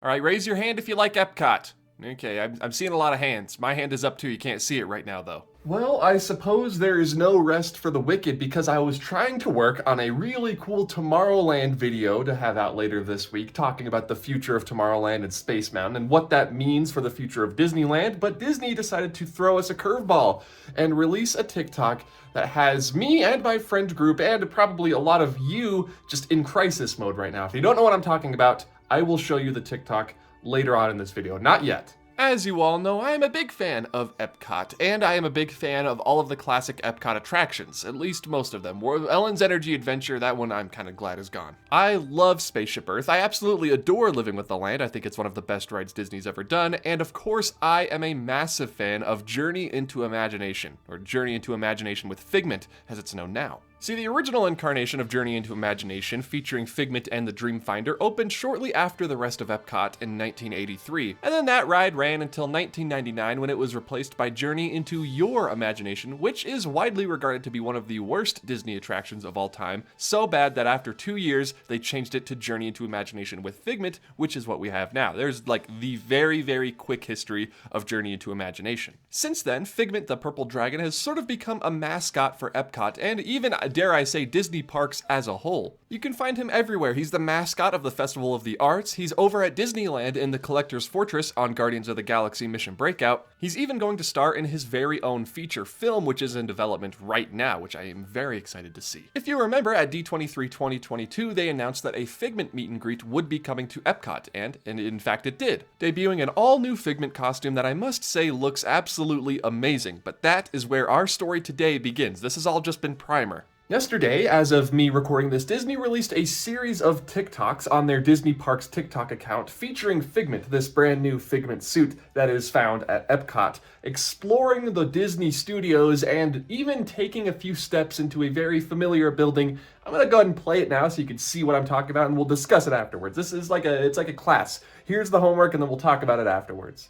All right, raise your hand if you like Epcot. Okay, I'm seeing a lot of hands. My hand is up too. You can't see it right now, though. Well, I suppose there is no rest for the wicked because I was trying to work on a really cool Tomorrowland video to have out later this week talking about the future of Tomorrowland and Space Mountain and what that means for the future of Disneyland, but Disney decided to throw us a curveball and release a TikTok that has me and my friend group and probably a lot of you just in crisis mode right now. If you don't know what I'm talking about, I will show you the TikTok later on in this video. Not yet. As you all know, I am a big fan of Epcot, and I am a big fan of all of the classic Epcot attractions, at least most of them. Ellen's Energy Adventure, that one I'm kind of glad is gone. I love Spaceship Earth. I absolutely adore Living with the Land. I think it's one of the best rides Disney's ever done, and of course, I am a massive fan of Journey into Imagination, or Journey into Imagination with Figment, as it's known now. See, the original incarnation of Journey into Imagination, featuring Figment and the Dreamfinder, opened shortly after the rest of Epcot in 1983, and then that ride ran until 1999 when it was replaced by Journey into Your Imagination, which is widely regarded to be one of the worst Disney attractions of all time, so bad that after 2 years, they changed it to Journey into Imagination with Figment, which is what we have now. There's like the very, very quick history of Journey into Imagination. Since then, Figment the Purple Dragon has sort of become a mascot for Epcot, and even, dare I say, Disney parks as a whole. You can find him everywhere. He's the mascot of the Festival of the Arts. He's over at Disneyland in the Collector's Fortress on Guardians of the Galaxy Mission Breakout. He's even going to star in his very own feature film, which is in development right now, which I am very excited to see. If you remember, at D23 2022, they announced that a Figment meet and greet would be coming to Epcot, and in fact it did, debuting an all-new Figment costume that I must say looks absolutely amazing. But that is where our story today begins. This has all just been primer. Yesterday, as of me recording this, Disney released a series of TikToks on their Disney Parks TikTok account featuring Figment, this brand new Figment suit that is found at Epcot, exploring the Disney studios and even taking a few steps into a very familiar building. I'm gonna go ahead and play it now so you can see what I'm talking about, and we'll discuss it afterwards. This is it's like a class. Here's the homework, and then we'll talk about it afterwards.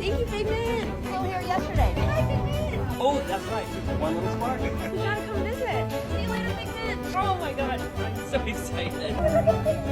Thank you, Figment. We were here yesterday. Hi, Figment. Oh, that's right. One little spark. You gotta come visit. See you later, Figment. Oh my god, I'm so excited. Oh, look at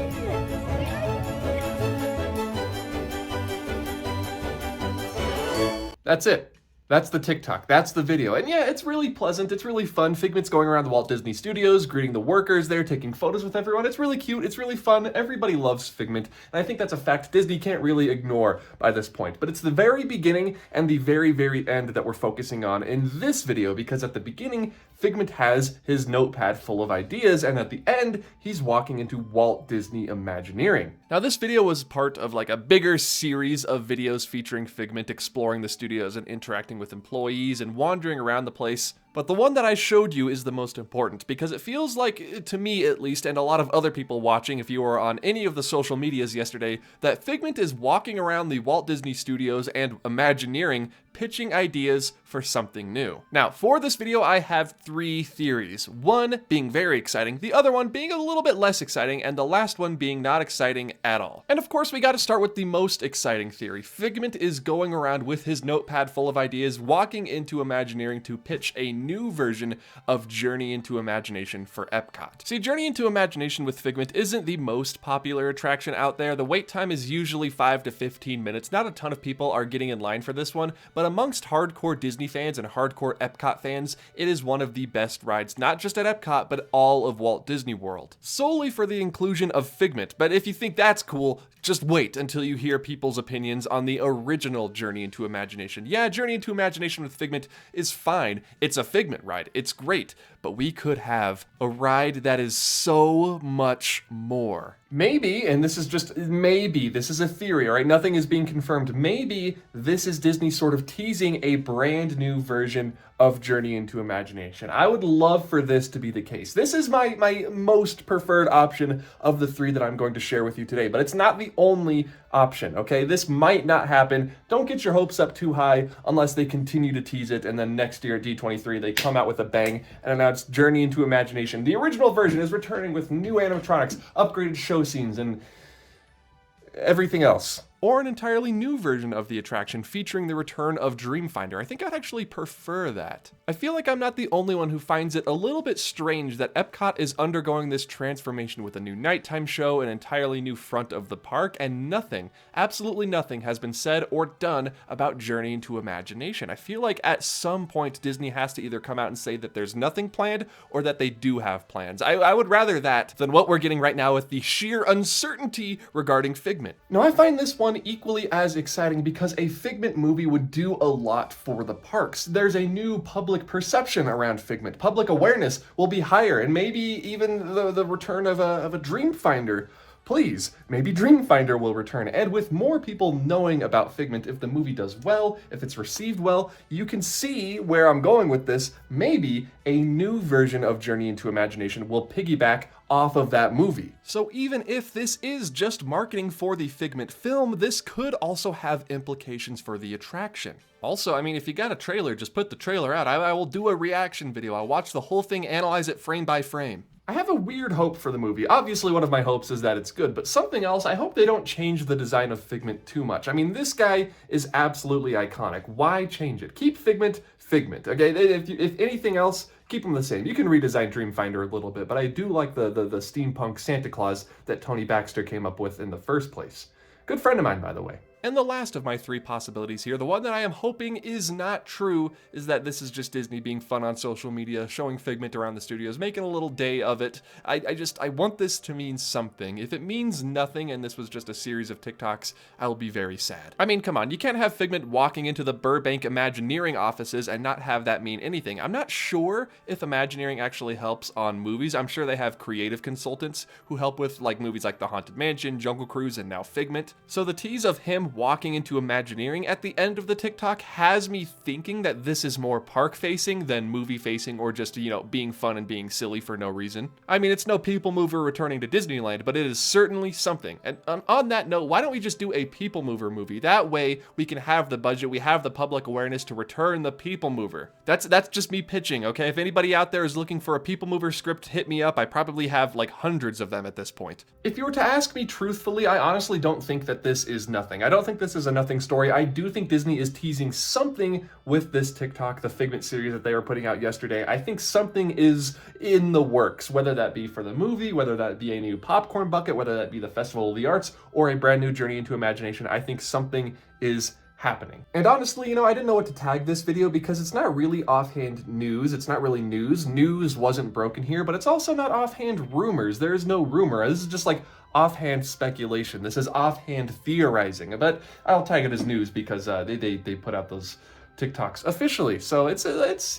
Figment. That's it. That's the TikTok. That's the video. And yeah, it's really pleasant. It's really fun. Figment's going around the Walt Disney Studios, greeting the workers there, taking photos with everyone. It's really cute. It's really fun. Everybody loves Figment. And I think that's a fact Disney can't really ignore by this point. But it's the very beginning and the very, very end that we're focusing on in this video, because at the beginning, Figment has his notepad full of ideas, and at the end, he's walking into Walt Disney Imagineering. Now, this video was part of like a bigger series of videos featuring Figment exploring the studios and interacting with employees and wandering around the place. But the one that I showed you is the most important because it feels like, to me at least, and a lot of other people watching if you were on any of the social medias yesterday, that Figment is walking around the Walt Disney Studios and Imagineering pitching ideas for something new. Now, for this video, I have 3 theories. One being very exciting, the other one being a little bit less exciting, and the last one being not exciting at all. And of course, we gotta start with the most exciting theory. Figment is going around with his notepad full of ideas, walking into Imagineering to pitch a new version of Journey into Imagination for Epcot. See, Journey into Imagination with Figment isn't the most popular attraction out there. The wait time is usually 5 to 15 minutes. Not a ton of people are getting in line for this one, but amongst hardcore Disney fans and hardcore Epcot fans, it is one of the best rides, not just at Epcot, but all of Walt Disney World. Solely for the inclusion of Figment, but if you think that's cool, just wait until you hear people's opinions on the original Journey into Imagination. Yeah, Journey into Imagination with Figment is fine. It's a Figment ride. It's great. But we could have a ride that is so much more. Maybe, and this is just maybe, this is a theory, all right? Nothing is being confirmed. Maybe this is Disney sort of teasing a brand new version of Journey into Imagination. I would love for this to be the case. This is my most preferred option of the 3 that I'm going to share with you today, but it's not the only option, okay? This might not happen. Don't get your hopes up too high unless they continue to tease it, and then next year at D23, they come out with a bang and announce Journey into Imagination. The original version is returning with new animatronics, upgraded show scenes, and everything else. or an entirely new version of the attraction featuring the return of Dreamfinder. I think I'd actually prefer that. I feel like I'm not the only one who finds it a little bit strange that Epcot is undergoing this transformation with a new nighttime show, an entirely new front of the park, and nothing, absolutely nothing has been said or done about Journey into Imagination. I feel like at some point Disney has to either come out and say that there's nothing planned or that they do have plans. I would rather that than what we're getting right now with the sheer uncertainty regarding Figment. Now I find this one equally as exciting because a Figment movie would do a lot for the parks. There's a new public perception around Figment. Public awareness will be higher, and maybe even the return of a Dreamfinder. Please, maybe Dreamfinder will return, and with more people knowing about Figment, if the movie does well, if it's received well, you can see where I'm going with this. Maybe a new version of Journey into Imagination will piggyback off of that movie. So even if this is just marketing for the Figment film, this could also have implications for the attraction. Also, I mean, if you got a trailer, just put the trailer out. I will do a reaction video. I'll watch the whole thing, analyze it frame by frame. I have a weird hope for the movie. Obviously, one of my hopes is that it's good, but something else, I hope they don't change the design of Figment too much. I mean, this guy is absolutely iconic. Why change it? Keep Figment, Figment, okay? If anything else, keep them the same. You can redesign Dreamfinder a little bit, but I do like the steampunk Santa Claus that Tony Baxter came up with in the first place. Good friend of mine, by the way. And the last of my three possibilities here, the one that I am hoping is not true, is that this is just Disney being fun on social media, showing Figment around the studios, making a little day of it. I want this to mean something. If it means nothing and this was just a series of TikToks, I will be very sad. I mean, come on, you can't have Figment walking into the Burbank Imagineering offices and not have that mean anything. I'm not sure if Imagineering actually helps on movies. I'm sure they have creative consultants who help with like movies like The Haunted Mansion, Jungle Cruise, and now Figment. So the tease of him walking into Imagineering at the end of the TikTok has me thinking that this is more park facing than movie facing, or just, you know, being fun and being silly for no reason. I mean, it's no PeopleMover returning to Disneyland, but it is certainly something. And on that note, why don't we just do a PeopleMover movie? That way we can have the budget, we have the public awareness to return the PeopleMover. That's just me pitching, okay? If anybody out there is looking for a PeopleMover script, hit me up. I probably have like hundreds of them at this point. If you were to ask me truthfully, I honestly don't think that this is nothing. I don't think this is a nothing story. I do think Disney is teasing something with this TikTok, the Figment series that they were putting out yesterday. I think something is in the works, whether that be for the movie, whether that be a new popcorn bucket, whether that be the Festival of the Arts, or a brand new Journey into Imagination. I think something is happening. And honestly, you know, I didn't know what to tag this video because it's not really offhand news. It's not really news. News wasn't broken here, but it's also not offhand rumors. There is no rumor. This is just like offhand speculation. This is offhand theorizing, but I'll tag it as news because they put out those TikToks officially. So it's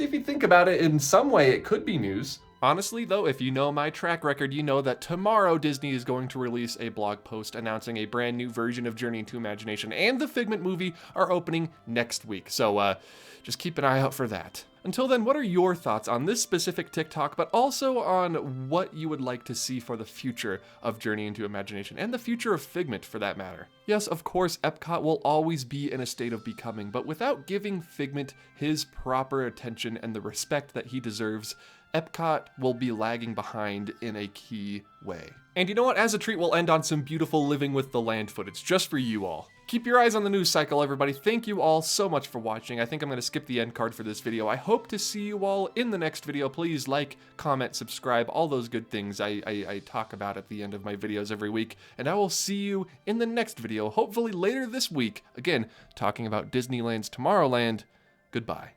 if you think about it in some way, it could be news. Honestly, though, if you know my track record, you know that tomorrow Disney is going to release a blog post announcing a brand new version of Journey into Imagination, and the Figment movie are opening next week. So just keep an eye out for that. Until then, what are your thoughts on this specific TikTok, but also on what you would like to see for the future of Journey into Imagination, and the future of Figment for that matter? Yes, of course, Epcot will always be in a state of becoming, but without giving Figment his proper attention and the respect that he deserves, Epcot will be lagging behind in a key way. And you know what? As a treat, we'll end on some beautiful Living with the Land footage just for you all. Keep your eyes on the news cycle, everybody. Thank you all so much for watching. I think I'm going to skip the end card for this video. I hope to see you all in the next video. Please like, comment, subscribe, all those good things I talk about at the end of my videos every week. And I will see you in the next video, hopefully later this week. Again, talking about Disneyland's Tomorrowland. Goodbye.